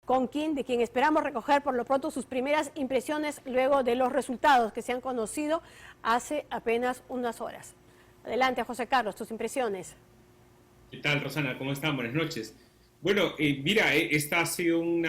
de quien esperamos recoger por lo pronto sus primeras impresiones luego de los resultados que se han conocido hace apenas unas horas. Adelante, José Carlos, tus impresiones. ¿Qué tal, Rosana? ¿Cómo están? Buenas noches. Bueno, mira, esta ha sido un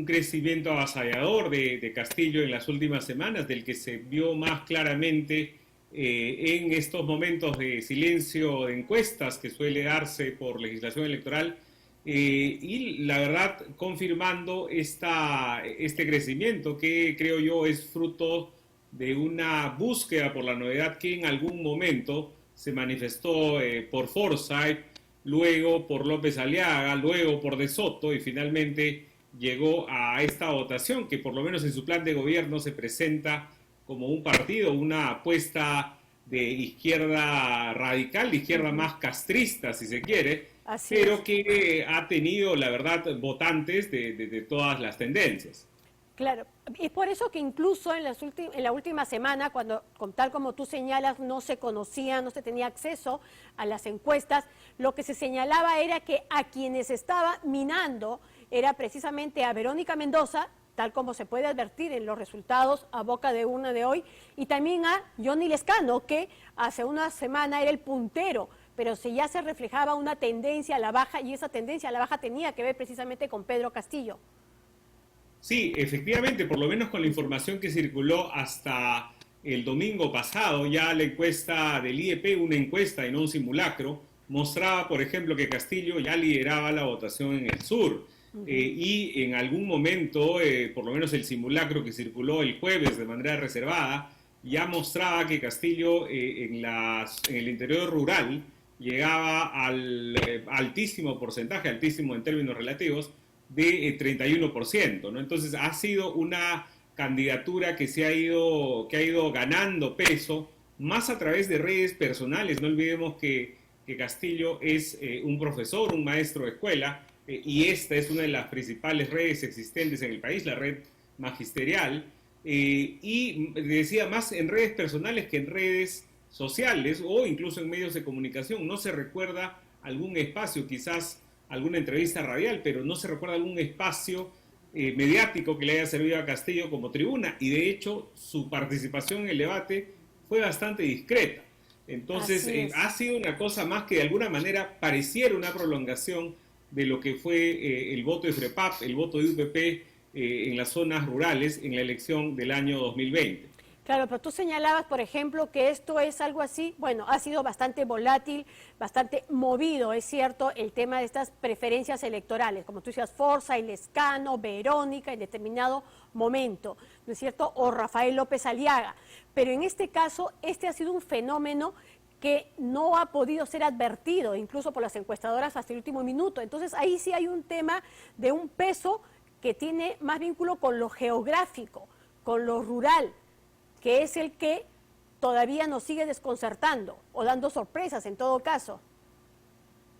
crecimiento avasallador de Castillo en las últimas semanas, del que se vio más claramente en estos momentos de silencio de encuestas que suele darse por legislación electoral, y la verdad confirmando este crecimiento que creo yo es fruto de una búsqueda por la novedad que en algún momento se manifestó por Forsyth, luego por López Aliaga, luego por De Soto y finalmente llegó a esta votación que por lo menos en su plan de gobierno se presenta como un partido, una apuesta de izquierda radical, de izquierda más castrista si se quiere, pero que ha tenido la verdad votantes de todas las tendencias. Claro, es por eso que incluso en la última semana, cuando, tal como tú señalas, no se conocía, no se tenía acceso a las encuestas, lo que se señalaba era que a quienes estaba minando era precisamente a Verónica Mendoza, tal como se puede advertir en los resultados a boca de urna de hoy, y también a Johnny Lescano, que hace una semana era el puntero, pero si ya se reflejaba una tendencia a la baja, y esa tendencia a la baja tenía que ver precisamente con Pedro Castillo. Sí, efectivamente, por lo menos con la información que circuló hasta el domingo pasado, ya la encuesta del IEP, una encuesta y no un simulacro, mostraba, por ejemplo, que Castillo ya lideraba la votación en el sur. Y en algún momento, por lo menos el simulacro que circuló el jueves de manera reservada, ya mostraba que Castillo en el interior rural llegaba al altísimo porcentaje, altísimo en términos relativos, de 31%, ¿no? Entonces ha sido una candidatura que ha ido ganando peso, más a través de redes personales. No olvidemos que Castillo es un profesor, un maestro de escuela, y esta es una de las principales redes existentes en el país, la red magisterial, y decía más en redes personales que en redes sociales o incluso en medios de comunicación. No se recuerda algún espacio, quizás alguna entrevista radial, pero no se recuerda algún espacio mediático que le haya servido a Castillo como tribuna, y de hecho su participación en el debate fue bastante discreta. Entonces ha sido una cosa más que de alguna manera pareciera una prolongación de lo que fue el voto de FREPAP, el voto de UPP en las zonas rurales en la elección del año 2020. Claro, pero tú señalabas, por ejemplo, que esto es algo así, bueno, ha sido bastante volátil, bastante movido, es cierto, el tema de estas preferencias electorales, como tú decías, Forsyth, Lescano, Verónica, en determinado momento, ¿no es cierto?, o Rafael López Aliaga. Pero en este caso, este ha sido un fenómeno que no ha podido ser advertido, incluso por las encuestadoras hasta el último minuto. Entonces, ahí sí hay un tema de un peso que tiene más vínculo con lo geográfico, con lo rural, que es el que todavía nos sigue desconcertando o dando sorpresas en todo caso.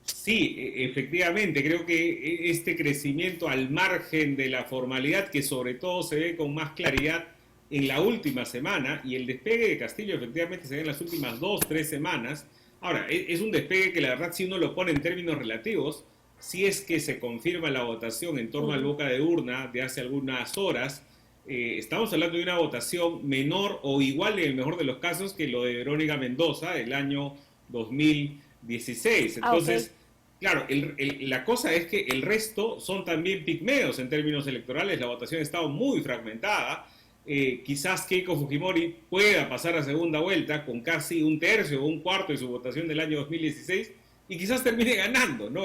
Sí, efectivamente, creo que este crecimiento al margen de la formalidad, que sobre todo se ve con más claridad en la última semana, y el despegue de Castillo efectivamente se ve en las últimas 2-3 semanas. Ahora, es un despegue que la verdad, si uno lo pone en términos relativos, si es que se confirma la votación en torno al boca de urna de hace algunas horas, estamos hablando de una votación menor o igual en el mejor de los casos que lo de Verónica Mendoza del año 2016. Entonces, claro, la cosa es que el resto son también pigmeos en términos electorales. La votación ha estado muy fragmentada. Quizás Keiko Fujimori pueda pasar a segunda vuelta con casi un tercio o un cuarto de su votación del año 2016 y quizás termine ganando, ¿no?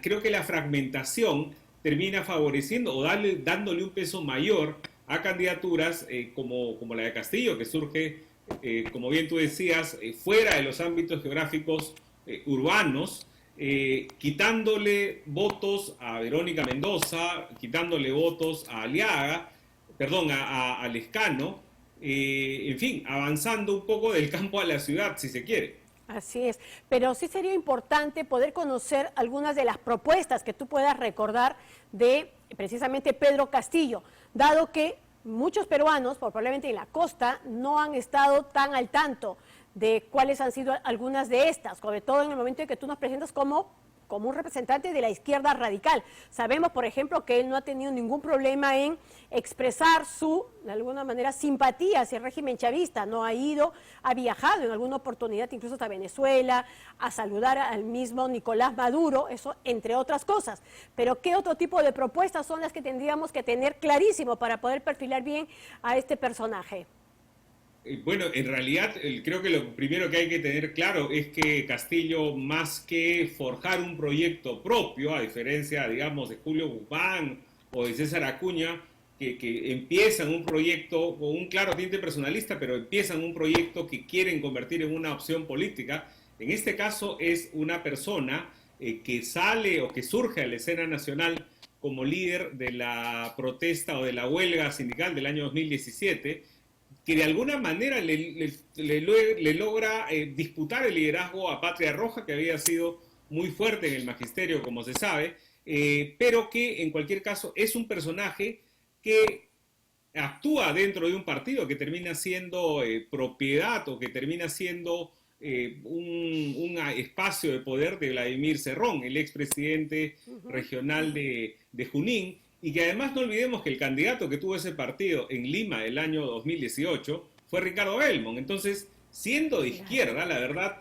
Creo que la fragmentación termina favoreciendo o dándole un peso mayor a candidaturas como la de Castillo, que surge, como bien tú decías, fuera de los ámbitos geográficos urbanos, quitándole votos a Verónica Mendoza, quitándole votos a Aliaga, a Lescano, en fin, avanzando un poco del campo a la ciudad, si se quiere. Así es, pero sí sería importante poder conocer algunas de las propuestas que tú puedas recordar de precisamente Pedro Castillo, dado que muchos peruanos, probablemente en la costa, no han estado tan al tanto de cuáles han sido algunas de estas, sobre todo en el momento en que tú nos presentas como como un representante de la izquierda radical. Sabemos, por ejemplo, que él no ha tenido ningún problema en expresar su, de alguna manera, simpatía hacia el régimen chavista. No ha ido, ha viajado en alguna oportunidad incluso hasta Venezuela, a saludar al mismo Nicolás Maduro, eso entre otras cosas. Pero ¿qué otro tipo de propuestas son las que tendríamos que tener clarísimo para poder perfilar bien a este personaje? Bueno, en realidad creo que lo primero que hay que tener claro es que Castillo, más que forjar un proyecto propio, a diferencia, digamos, de Julio Guzmán o de César Acuña, que empiezan un proyecto con un claro tinte personalista, pero empiezan un proyecto que quieren convertir en una opción política, en este caso es una persona que sale o que surge a la escena nacional como líder de la protesta o de la huelga sindical del año 2017, que de alguna manera le logra disputar el liderazgo a Patria Roja, que había sido muy fuerte en el magisterio, como se sabe, pero que en cualquier caso es un personaje que actúa dentro de un partido que termina siendo propiedad o que termina siendo un espacio de poder de Vladimir Cerrón, el expresidente regional de Junín, y que además no olvidemos que el candidato que tuvo ese partido en Lima el año 2018 fue Ricardo Belmont. Entonces, siendo de izquierda, la verdad,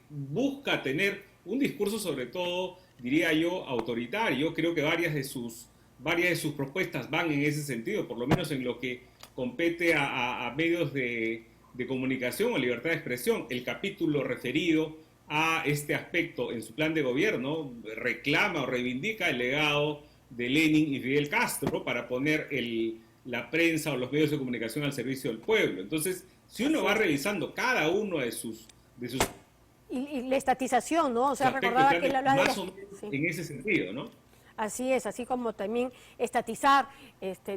busca tener un discurso sobre todo, diría yo, autoritario. Creo que varias de sus propuestas van en ese sentido, por lo menos en lo que compete a medios de comunicación o libertad de expresión. El capítulo referido a este aspecto en su plan de gobierno reclama o reivindica el legado de Lenin y Fidel Castro para poner la prensa o los medios de comunicación al servicio del pueblo. Entonces, si uno va revisando cada uno de sus y la estatización, ¿no? O sea, recordaba que él hablaba más o menos en ese sentido, ¿no? Así es, así como también estatizar,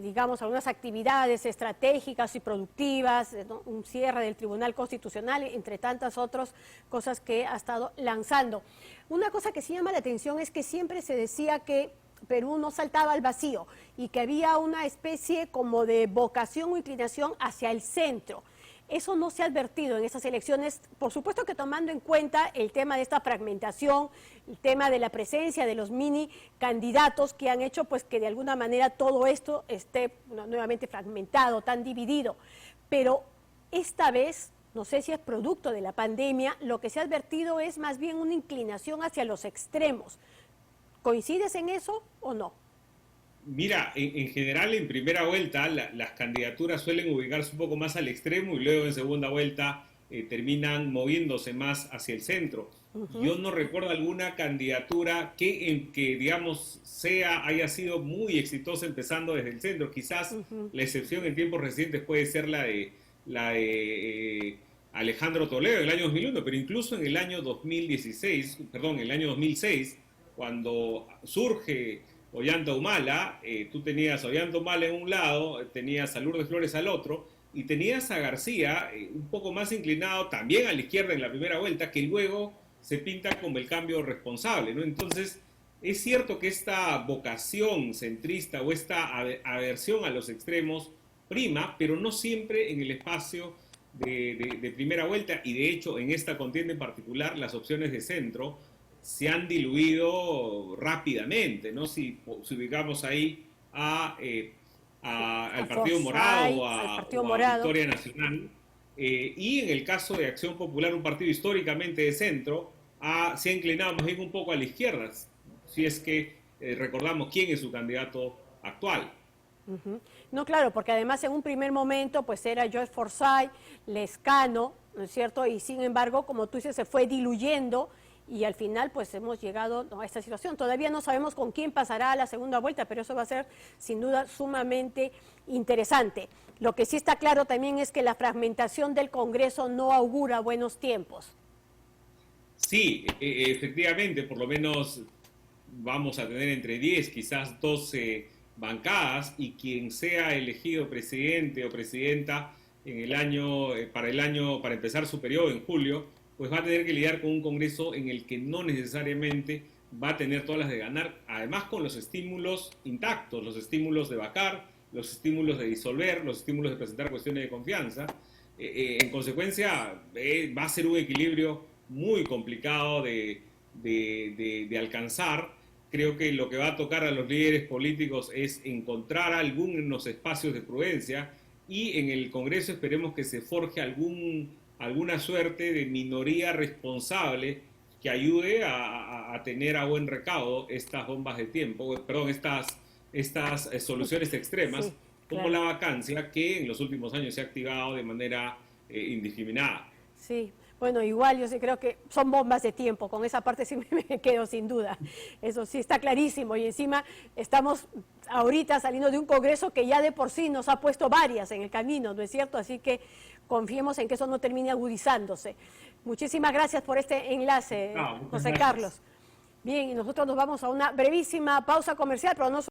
digamos, algunas actividades estratégicas y productivas, ¿no? Un cierre del Tribunal Constitucional, entre tantas otras cosas que ha estado lanzando. Una cosa que sí llama la atención es que siempre se decía que Perú no saltaba al vacío y que había una especie como de vocación o inclinación hacia el centro. Eso no se ha advertido en esas elecciones, por supuesto que tomando en cuenta el tema de esta fragmentación, el tema de la presencia de los mini candidatos que han hecho pues que de alguna manera todo esto esté nuevamente fragmentado, tan dividido. Pero esta vez, no sé si es producto de la pandemia, lo que se ha advertido es más bien una inclinación hacia los extremos. ¿Coincides en eso o no? Mira, en general en primera vuelta las candidaturas suelen ubicarse un poco más al extremo y luego en segunda vuelta terminan moviéndose más hacia el centro. Yo no recuerdo alguna candidatura que digamos, haya sido muy exitosa empezando desde el centro. Quizás la excepción en tiempos recientes puede ser la de Alejandro Toledo en el año 2001, pero incluso en el año 2006, cuando surge Ollanta Humala, tú tenías a Ollanta Humala en un lado, tenías a Lourdes Flores al otro, y tenías a García un poco más inclinado también a la izquierda en la primera vuelta, que luego se pinta como el cambio responsable, ¿no? Entonces, es cierto que esta vocación centrista o esta aversión a los extremos prima, pero no siempre en el espacio de primera vuelta, y de hecho en esta contienda en particular las opciones de centro se han diluido rápidamente, ¿no? Si ubicamos ahí al Partido Morado o a Victoria Nacional, y en el caso de Acción Popular, un partido históricamente de centro, se ha inclinado más bien un poco a la izquierda, si es que recordamos quién es su candidato actual. No, claro, porque además en un primer momento pues era George Forsyth, Lescano, ¿no es cierto? Y sin embargo, como tú dices, se fue diluyendo y al final pues hemos llegado a esta situación. Todavía no sabemos con quién pasará a la segunda vuelta, pero eso va a ser sin duda sumamente interesante. Lo que sí está claro también es que la fragmentación del Congreso no augura buenos tiempos. Sí, efectivamente, por lo menos vamos a tener entre 10, quizás 12 bancadas, y quien sea elegido presidente o presidenta en para empezar su periodo en julio, pues va a tener que lidiar con un Congreso en el que no necesariamente va a tener todas las de ganar, además con los estímulos intactos, los estímulos de vacar, los estímulos de disolver, los estímulos de presentar cuestiones de confianza. En consecuencia, va a ser un equilibrio muy complicado de de alcanzar. Creo que lo que va a tocar a los líderes políticos es encontrar algunos espacios de prudencia y en el Congreso esperemos que se forje alguna suerte de minoría responsable que ayude a tener a buen recaudo estas bombas de tiempo, perdón, estas soluciones extremas, Sí, como claro. la vacancia, que en los últimos años se ha activado de manera indiscriminada. Sí, bueno, igual yo sí creo que son bombas de tiempo, con esa parte sí me quedo sin duda, eso sí está clarísimo y encima estamos ahorita saliendo de un Congreso que ya de por sí nos ha puesto varias en el camino, ¿no es cierto? Así que confiemos en que eso no termine agudizándose. Muchísimas gracias por este enlace, No, muchas José gracias. Carlos. Bien, y nosotros nos vamos a una brevísima pausa comercial, pero no